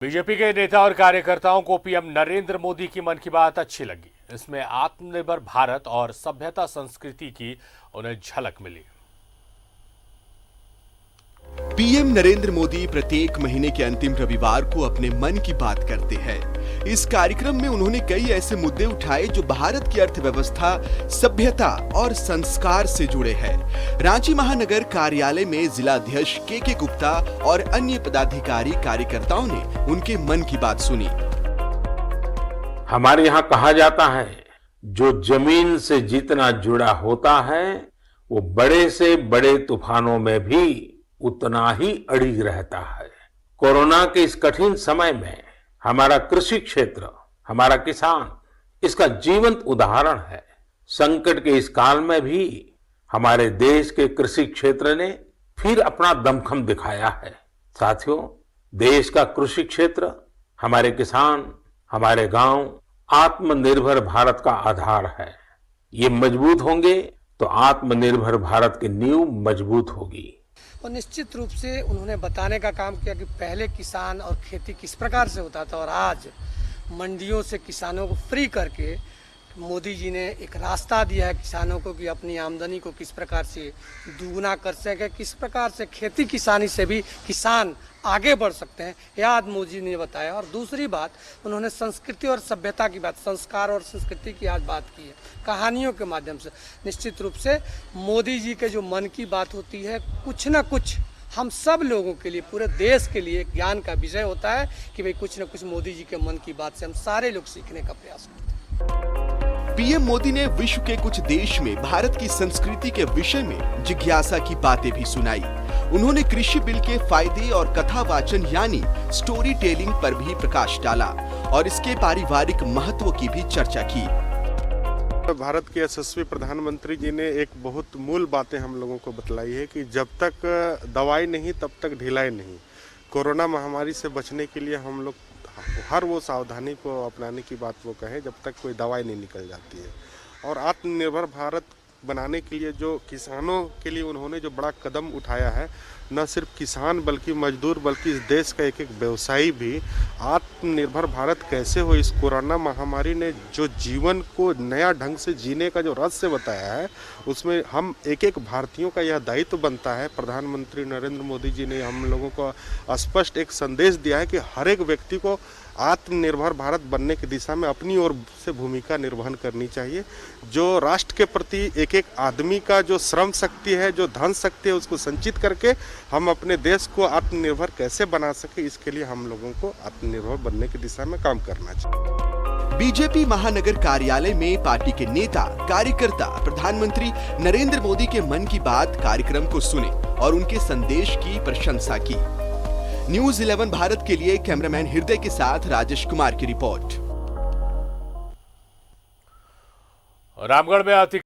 BJP के नेता और कार्यकर्ताओं को पीएम नरेंद्र मोदी की मन की बात अच्छी लगी। इसमें आत्मनिर्भर भारत और सभ्यता संस्कृति की उन्हें झलक मिली। पीएम नरेंद्र मोदी प्रत्येक महीने के अंतिम रविवार को अपने मन की बात करते हैं। इस कार्यक्रम में उन्होंने कई ऐसे मुद्दे उठाए जो भारत की अर्थव्यवस्था, सभ्यता और संस्कार से जुड़े हैं। रांची महानगर कार्यालय में जिलाध्यक्ष के गुप्ता और अन्य पदाधिकारी कार्यकर्ताओं ने उनके मन की बात सुनी। हमारे यहाँ कहा जाता है, जो जमीन से जितना जुड़ा होता है वो बड़े से बड़े तूफानों में भी उतना ही अड़िग रहता है। कोरोना के इस कठिन समय में हमारा कृषि क्षेत्र, हमारा किसान इसका जीवंत उदाहरण है। संकट के इस काल में भी हमारे देश के कृषि क्षेत्र ने फिर अपना दमखम दिखाया है। साथियों, देश का कृषि क्षेत्र, हमारे किसान, हमारे गांव आत्मनिर्भर भारत का आधार है। ये मजबूत होंगे तो आत्मनिर्भर भारत की नींव मजबूत होगी। और निश्चित रूप से उन्होंने बताने का काम किया कि पहले किसान और खेती किस प्रकार से होता था और आज मंडियों से किसानों को फ्री करके मोदी जी ने एक रास्ता दिया है किसानों को कि अपनी आमदनी को किस प्रकार से दुगना कर सके, किस प्रकार से खेती किसानी से भी किसान आगे बढ़ सकते हैं, यह आज मोदी जी ने बताया। और दूसरी बात, उन्होंने संस्कृति और सभ्यता की बात, संस्कार और संस्कृति की आज बात की है कहानियों के माध्यम से। निश्चित रूप से मोदी जी के जो मन की बात होती है, कुछ ना कुछ हम सब लोगों के लिए, पूरे देश के लिए ज्ञान का विषय होता है कि भाई कुछ ना कुछ मोदी जी के मन की बात से हम सारे लोग सीखने का प्रयास करते हैं। पीएम मोदी ने विश्व के कुछ देश में भारत की संस्कृति के विषय में जिज्ञासा की बातें भी सुनाई। उन्होंने कृषि बिल के फायदे और कथावाचन यानी स्टोरी टेलिंग पर भी प्रकाश डाला और इसके पारिवारिक महत्व की भी चर्चा की। भारत के यशस्वी प्रधानमंत्री जी ने एक बहुत मूल बातें हम लोगों को बतलाई है कि जब तक दवाई नहीं तब तक ढिलाई नहीं। कोरोना महामारी से बचने के लिए हम लोग हर वो सावधानी को अपनाने की बात वो कहे जब तक कोई दवाई नहीं निकल जाती है। और आत्मनिर्भर भारत बनाने के लिए जो किसानों के लिए उन्होंने जो बड़ा कदम उठाया है, न सिर्फ किसान बल्कि मजदूर बल्कि इस देश का एक एक व्यवसायी भी आत्मनिर्भर भारत कैसे हो, इस कोरोना महामारी ने जो जीवन को नया ढंग से जीने का जो रहस्य बताया है, उसमें हम एक एक भारतीयों का यह दायित्व बनता है। प्रधानमंत्री नरेंद्र मोदी जी ने हम लोगों को स्पष्ट एक संदेश दिया है कि हर एक व्यक्ति को आत्मनिर्भर भारत बनने की दिशा में अपनी ओर से भूमिका निर्वहन करनी चाहिए। जो राष्ट्र के प्रति एक एक आदमी का जो श्रम शक्ति है, जो धन शक्ति है, उसको संचित करके हम अपने देश को आत्मनिर्भर कैसे बना सके, इसके लिए हम लोगों को आत्मनिर्भर बनने की दिशा में काम करना चाहिए। बीजेपी महानगर कार्यालय में पार्टी के नेता, कार्यकर्ता प्रधानमंत्री नरेंद्र मोदी के मन की बात कार्यक्रम को सुने और उनके संदेश की प्रशंसा की। न्यूज़ 11 भारत के लिए कैमरामैन हृदय के साथ राजेश कुमार की रिपोर्ट। रामगढ़ में